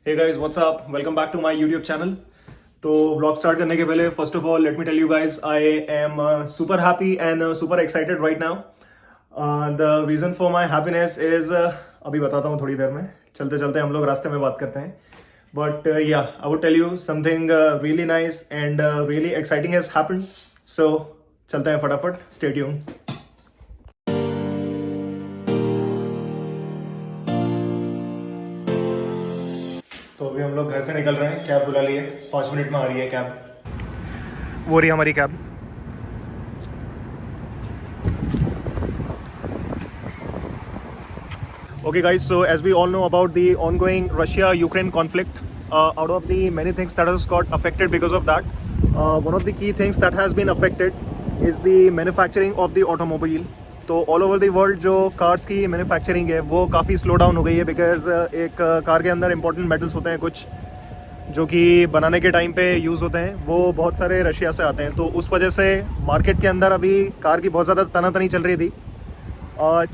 Hey guys, what's up? Welcome back to my YouTube channel. तो vlog start करने के पहले first of all let me tell you guys I am super happy and super excited right now. The reason for my happiness is अभी बताता हूँ थोड़ी देर में. चलते चलते हम लोग रास्ते में बात करते हैं. But yeah, I would tell you something really nice and really exciting has happened. So चलते हैं फटाफट. Stay tuned. तो अभी हम लोग घर से निकल रहे हैं. कैब बुला लिए. 5 मिनट में आ रही है कैब. वो रही हमारी cab. Okay guys, so as we all know about the ongoing Russia-Ukraine conflict, out of the many things that has got affected because of that, one of the key things that has been affected is the manufacturing of the automobile. तो all over the world जो cars की manufacturing है वो काफ़ी slow down हो गई है because एक कार के अंदर इंपॉर्टेंट मेटल्स होते हैं कुछ जो कि बनाने के टाइम पे यूज़ होते हैं, वो बहुत सारे रशिया से आते हैं. तो उस वजह से मार्केट के अंदर अभी कार की बहुत ज़्यादा तनातनी चल रही थी.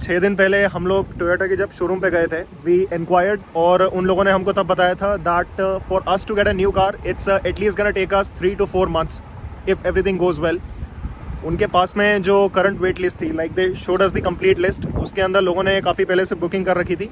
6 दिन पहले हम लोग टोयोटा के जब शोरूम पे गए थे वी इंक्वायर्ड और उन लोगों ने हमको तब बताया था that for us to get a new car it's at least gonna take us 3 to 4 months if everything goes well. उनके पास में जो करंट वेट लिस्ट थी like they showed us the complete list, उसके अंदर लोगों ने काफ़ी पहले से बुकिंग कर रखी थी.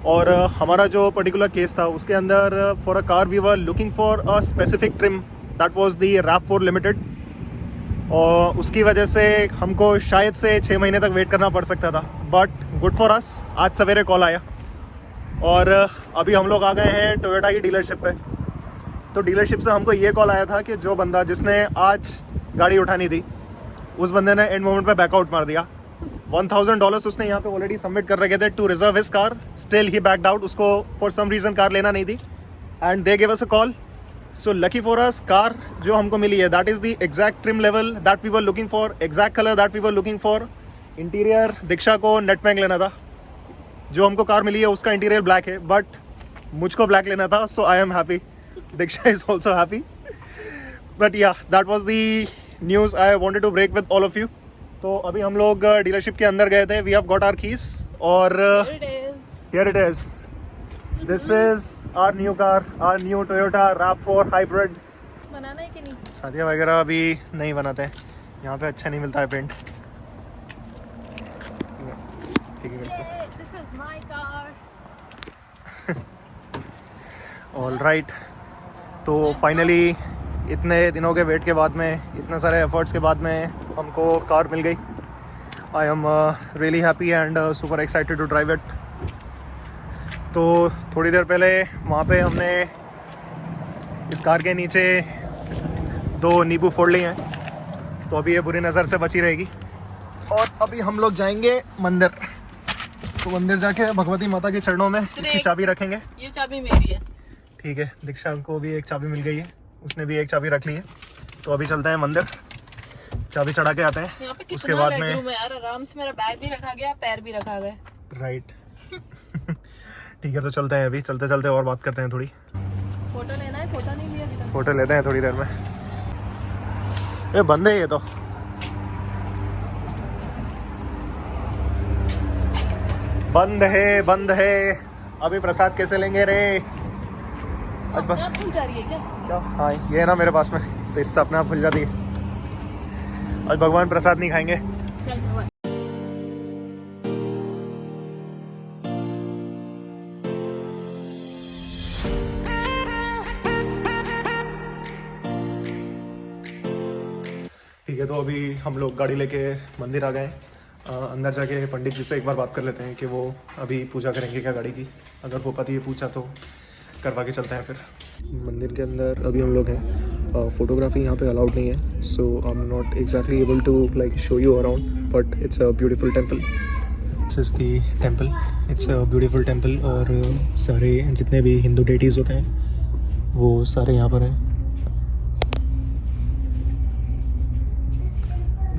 और हमारा जो पर्टिकुलर केस था उसके अंदर for a car we were looking for a specific trim that was the RAV4 limited. और उसकी वजह से हमको शायद से 6 महीने तक वेट करना पड़ सकता था. बट गुड फॉर अस, आज सवेरे कॉल आया और अभी हम लोग आ गए हैं टोयोटा की डीलरशिप पे. तो डीलरशिप से हमको ये कॉल आया था कि जो बंदा जिसने आज गाड़ी उठानी थी उस बंदे ने एंड मोमेंट पे बैकआउट मार दिया. $1,000 उसने यहाँ पे ऑलरेडी सबमिट कर रखे थे to reserve his car. Still he backed out. उसको फॉर सम रीज़न कार लेना नहीं थी and they give us a call. So lucky for us car जो हमको मिली है that is the exact trim level that we were looking for, exact colour that we were looking for. Interior Diksha को नेट पैंक लेना था. जो हमको कार मिली है उसका इंटीरियर ब्लैक है बट मुझको ब्लैक लेना था. So I am happy. Diksha is also happy. But ya that was the news I wanted to break with all of you. तो अभी हम लोग डीलरशिप के अंदर गए थे. We have got our keys और here it is. This is our new car, our new Toyota RAV4 hybrid. बनाना है कि नहीं? साथिया वगैरह अभी नहीं बनाते हैं यहाँ पे, अच्छा नहीं मिलता है पेंट. ठीक है. This is my car. All right. तो फाइनली इतने दिनों के वेट के बाद में, इतने सारे एफर्ट्स के बाद में हमको कार मिल गई. I am really happy and super excited to drive it. तो थोड़ी देर पहले वहाँ पे हमने इस कार के नीचे 2 नींबू फोड़ लिए हैं. तो अभी ये बुरी नज़र से बची रहेगी. और अभी हम लोग जाएंगे मंदिर. तो मंदिर जाके भगवती माता के चरणों में इसकी चाबी रखेंगे. ये चाबी मेरी है. ठीक है. दीक्षा को भी एक चाबी मिल गई है, उसने भी एक चाबी रख ली है. तो अभी चलते हैं मंदिर, चाबी चढ़ा के आते हैं. यहाँ पे उसके बाद में यार आराम से मेरा बैग भी रखा गया, पैर भी रखा गया. राइट. ठीक है. तो चलते हैं. अभी चलते चलते और बात करते हैं थोड़ी. फोटो लेना है? फोटो नहीं लिया अभी तक. फोटो लेते हैं थोड़ी देर में. ये बंद है ये तो. बंद है, बंद है. अभी प्रसाद कैसे लेंगे रे? अपने आप खुल जा रही है क्या? क्या? हाँ ये है ना मेरे पास में, तो इससे अपने आप खुल जाती है. आज भगवान प्रसाद नहीं खाएंगे. चल भगवान. ठीक है. तो अभी हम लोग गाड़ी लेके मंदिर आ गए. अंदर जाके पंडित जी से एक बार बात कर लेते हैं कि वो अभी पूजा करेंगे क्या गाड़ी की. अगर हो पाती है पूछा तो करवा के चलते हैं फिर. मंदिर के अंदर अभी हम लोग हैं. फोटोग्राफी यहाँ पे अलाउड नहीं है, so I am not exactly able to like show you around, but it's a beautiful temple. This is the temple. It's a beautiful temple. और सारे जितने भी हिंदू डेटीज़ होते हैं वो सारे यहाँ पर हैं.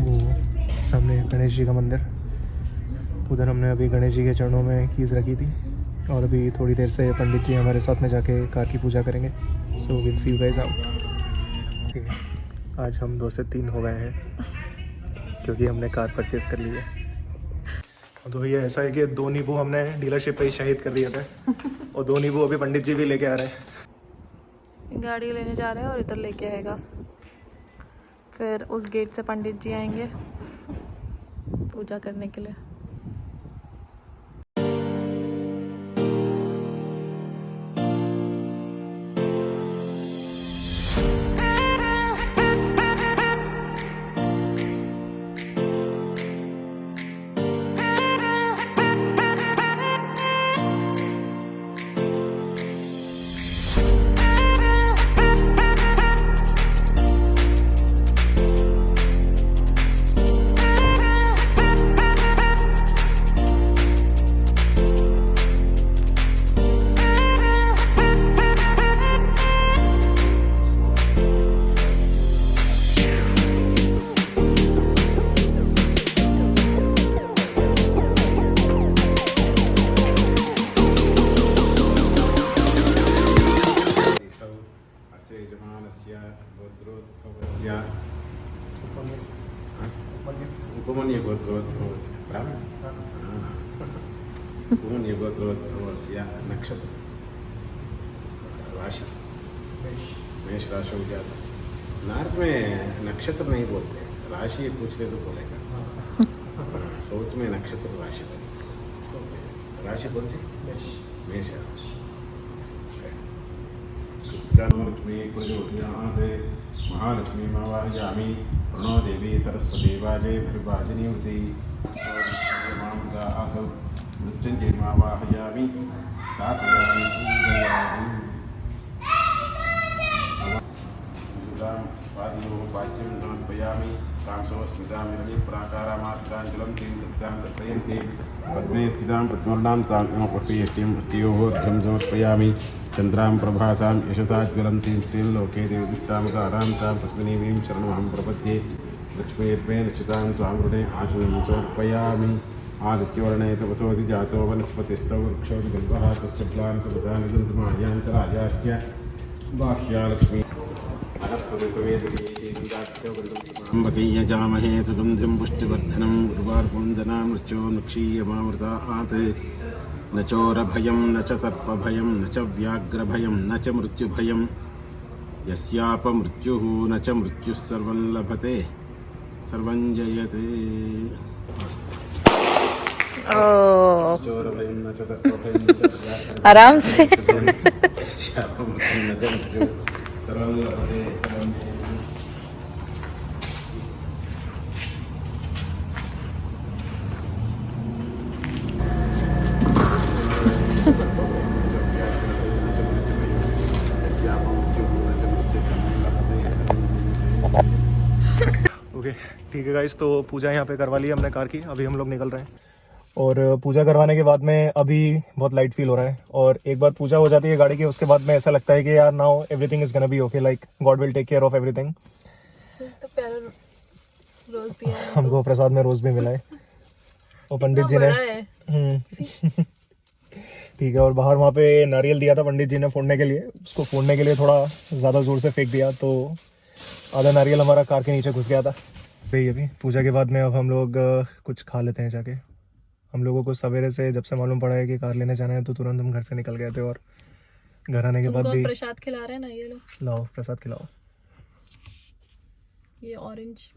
वो सामने गणेश जी का मंदिर, उधर हमने अभी गणेश जी के चरणों में कीज़ रखी थी. और अभी थोड़ी देर से पंडित जी हमारे साथ में जाके कार की पूजा करेंगे. So will see you guys out. ठीक है. आज हम 2 से 3 हो गए हैं क्योंकि हमने कार परचेज़ कर ली है. तो ये ऐसा है कि 2 नींबू हमने डीलरशिप पे ही शहीद कर दिया था और 2 नींबू अभी पंडित जी भी लेके आ रहे हैं। गाड़ी लेने जा रहे हैं और इधर लेके आएगा, फिर उस गेट से पंडित जी आएंगे पूजा करने के लिए। उपमन्य गोत्रोद्भवस्य ब्राह्मण उपमन्य गोत्रोद्भवस्य नक्षत्र राशि मेष राशि हो गया। नॉर्थ में नक्षत्र नहीं बोलते, राशि पूछ ले तो बोलेगा। साउथ में नक्षत्र राशि बोलते, राशि बोलते मेष। लक्ष्मी प्रचोदयात् महालक्ष्मी आवाहयामि प्रणो देवी सरस्वती वाजे भर्वाजनीवती मां मृत्युंजयमावाहयामि स्थापयामि पूजयामि पादयोः वाच्यं समर्पयामि तां समस्मितां प्राकारामात्राञ्जलं तीं तत्तां तर्पयन्ति पद्मे स्थितां पद्मवर्णां तां नमपट्यष्टिं अस्त्योः अर्घ्यं समर्पयामि चन्द्रां प्रभातां यशसा ज्वलन्तीं स्त्रीं लोके देवदुष्टामकारां तां पद्मिनीं शरणमहं प्रपद्ये लक्ष्मीर्मे निश्चितां त्वां ऋणे आचूर्यं समर्पयामि आदित्यवर्णे तपसोऽधि जातो वनस्पतिस्तव वृक्षोऽधि बिल्वः तस्य फलां तपसा निदन्तमाह्यान्तराजाह्य बाह्या लक्ष्मी अम्बकीयजामहे सुगन्धिं पुष्टिवर्धनं गुरुवार्पुन्दनां मृत्यो नक्षीयमामृतात् न चोरभयं न च सर्पभयं न च व्याघ्रभयं न च मृत्युभयं यस्यापमृत्युः न च मृत्युः सर्वं लभते सर्वं जयते। चोरभयं न च सर्पभयं न च आराम से यस्यापमृत्युः न च मृत्युः सर्वं लभते सर्वं जयते। ओके ठीक है गाइस, तो पूजा यहाँ पे करवा ली हमने कार की। अभी हम लोग निकल रहे हैं और पूजा करवाने के बाद में अभी बहुत लाइट फील हो रहा है। और एक बार पूजा हो जाती है गाड़ी की, उसके बाद में ऐसा लगता है कि यार now everything is gonna be okay, like God will take care of everything. तो प्यारा रोज दिया है हमको प्रसाद में रोज भी मिला है और पंडित जी ने ठीक है। और बाहर वहाँ पे नारियल दिया था पंडित जी ने फोड़ने के लिए, उसको फोड़ने के लिए थोड़ा ज़्यादा ज़ोर से फेंक दिया तो आधा नारियल हमारा कार के नीचे घुस गया था। भाई अभी पूजा के बाद में अब हम लोग कुछ खा लेते हैं जाके। हम लोगों को सवेरे से जब से मालूम पड़ा है कि कार लेने जाना है तो तुरंत हम घर से निकल गए थे और घर आने के बाद भी प्रसाद खिला रहे हैं ना, ये लो लाओ प्रसाद खिलाओ। ये ऑरेंज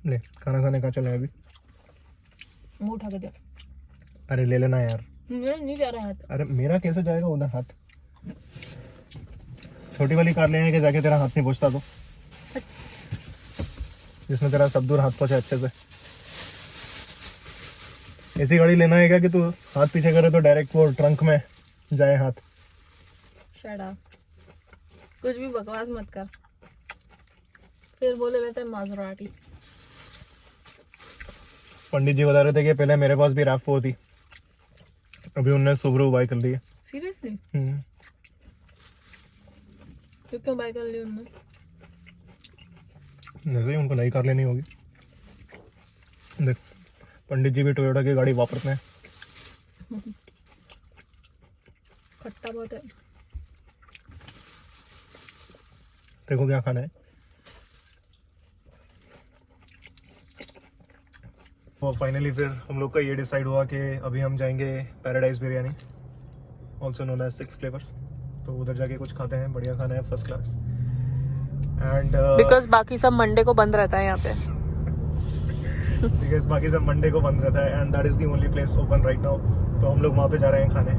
ले खाना खाने का चले अभी। मुंह उठा के दे। अरे ले लेना यार। मेरा नहीं जा रहा हाथ। अरे मेरा कैसे जाएगा उधर हाथ? छोटी वाली कार ले के जाके तेरा हाथ नहीं पहुंचता तो, जिसमें तेरा सब दूर हाथ पहुंचे अच्छे से। ऐसी गाड़ी लेना है क्या कि तू हाथ पीछे करे तो डायरेक्ट वो ट्रंक में जाए हाथ? शट अप, कुछ भी बकवास मत कर, फिर बोले लेते हैं माजराटी। पंडित जी बता रहे थे कि पहले मेरे पास भी RAV4 थी, अभी उन्होंने सुबरू बाय कर ली है। सीरियसली? तो क्यों बाय कर ली उन्होंने? जैसे ही उनको नई कार लेनी होगी। देख पंडित जी भी टोयोटा की गाड़ी वापरते हैं। खट्टा बहुत है। देखो क्या खाना है। वो फाइनली फिर हम लोग का ये डिसाइड हुआ कि अभी हम जाएंगे Paradise biryani, also known as 6 flavours. तो उधर जाके कुछ खाते हैं, बढ़िया खाना है, फर्स्ट क्लास। एंड बिकॉज बाकी सब मंडे को बंद रहता है यहाँ पे। बिकॉज बाकी सब मंडे को बंद रहता है and that is the only place open right now. तो हम लोग वहाँ पे जा रहे हैं खाने।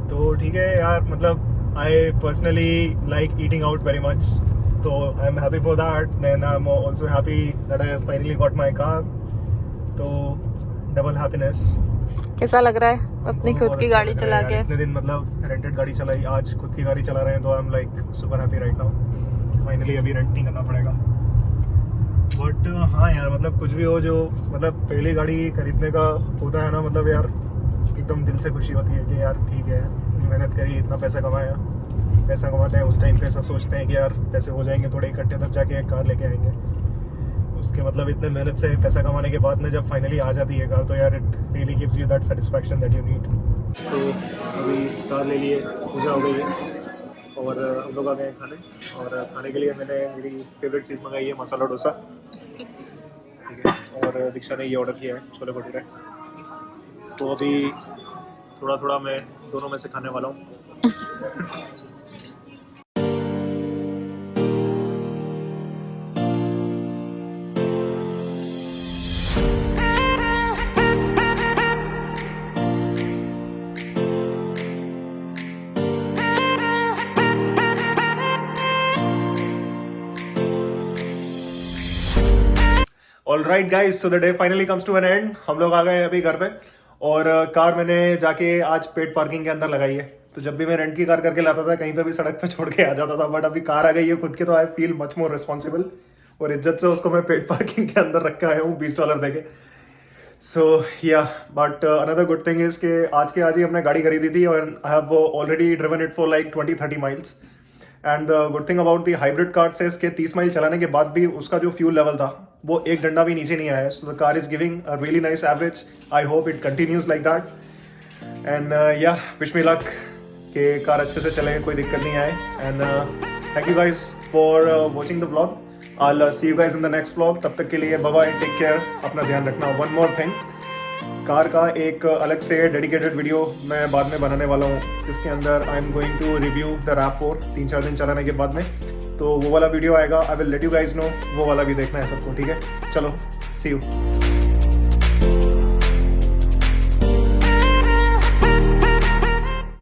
तो ठीक है यार, मतलब I personally like eating out very much, तो I am happy for that. Then I am also happy that I finally got my car, तो डबल हैप्पीनेस। कैसा लग रहा है अपनी खुद की गाड़ी चला के? इतने दिन मतलब रेंटेड गाड़ी चलाई, आज खुद की गाड़ी चला रहे हैं, तो I am like super happy right now. Finally अभी रेंट नहीं करना पड़ेगा। बट हाँ यार, मतलब कुछ भी हो, जो मतलब पहली गाड़ी खरीदने का होता है ना, मतलब यार एकदम दिल से खुशी होती है कि यार ठीक है, इतनी मेहनत करी, इतना पैसा कमाया। पैसा कमाते हैं उस टाइम पे ऐसा सोचते हैं कि यार पैसे हो जाएंगे थोड़े इकट्ठे, तब जाके एक कार लेके आएंगे। उसके मतलब इतने मेहनत से पैसा कमाने के बाद में जब फाइनली आ जाती है कार, तो यार it really gives you that satisfaction that you need. तो अभी कार ले लिए, पूजा हो गई है और हम लोग आ गए खाने। और खाने के लिए मैंने मेरी फेवरेट चीज़ मंगाई है, मसाला डोसा, ठीक है। और दीक्षा ने ये ऑर्डर किया है, छोले भटूरे। तो अभी थोड़ा थोड़ा मैं दोनों में से खाने वाला हूँ। Alright guys, so the day finally comes to an end. हम लोग आ गए हैं अभी घर पे और कार मैंने जाके आज पेड पार्किंग के अंदर लगाई है। तो जब भी मैं रेंट की कार करके लाता था, कहीं पे भी सड़क पे छोड़ के आ जाता था, बट अभी कार आ गई है खुद की, तो I feel much more responsible. और इज्जत से उसको मैं पेड पार्किंग के अंदर रखा आया हूँ $20 देके। सो या but another good thing is कि आज के आज ही हमने गाड़ी खरीदी थी और I have already driven it for like 20-30 miles. And the good thing about the hybrid car से इसके 30 माइल चलाने के बाद भी उसका जो फ्यूल लेवल था वो एक डंडा भी नीचे नहीं आया। So the car is giving a really nice average. I hope it continues like that and yeah wish me luck कि कार अच्छे से चले, कोई दिक्कत नहीं आए। And thank you guys for watching the vlog. I see you guys in the next vlog. तब तक के लिए बाय बाय, टेक केयर, अपना ध्यान रखना। वन मोर थिंग, कार का एक अलग से डेडिकेटेड वीडियो मैं बाद में बनाने वाला हूँ, जिसके अंदर I am going to review the RAV4 3-4 दिन चलाने के बाद में। तो वो वाला वीडियो आएगा, I will let you guys know, वो वाला भी देखना है सबको, ठीक है। चलो, सी यू।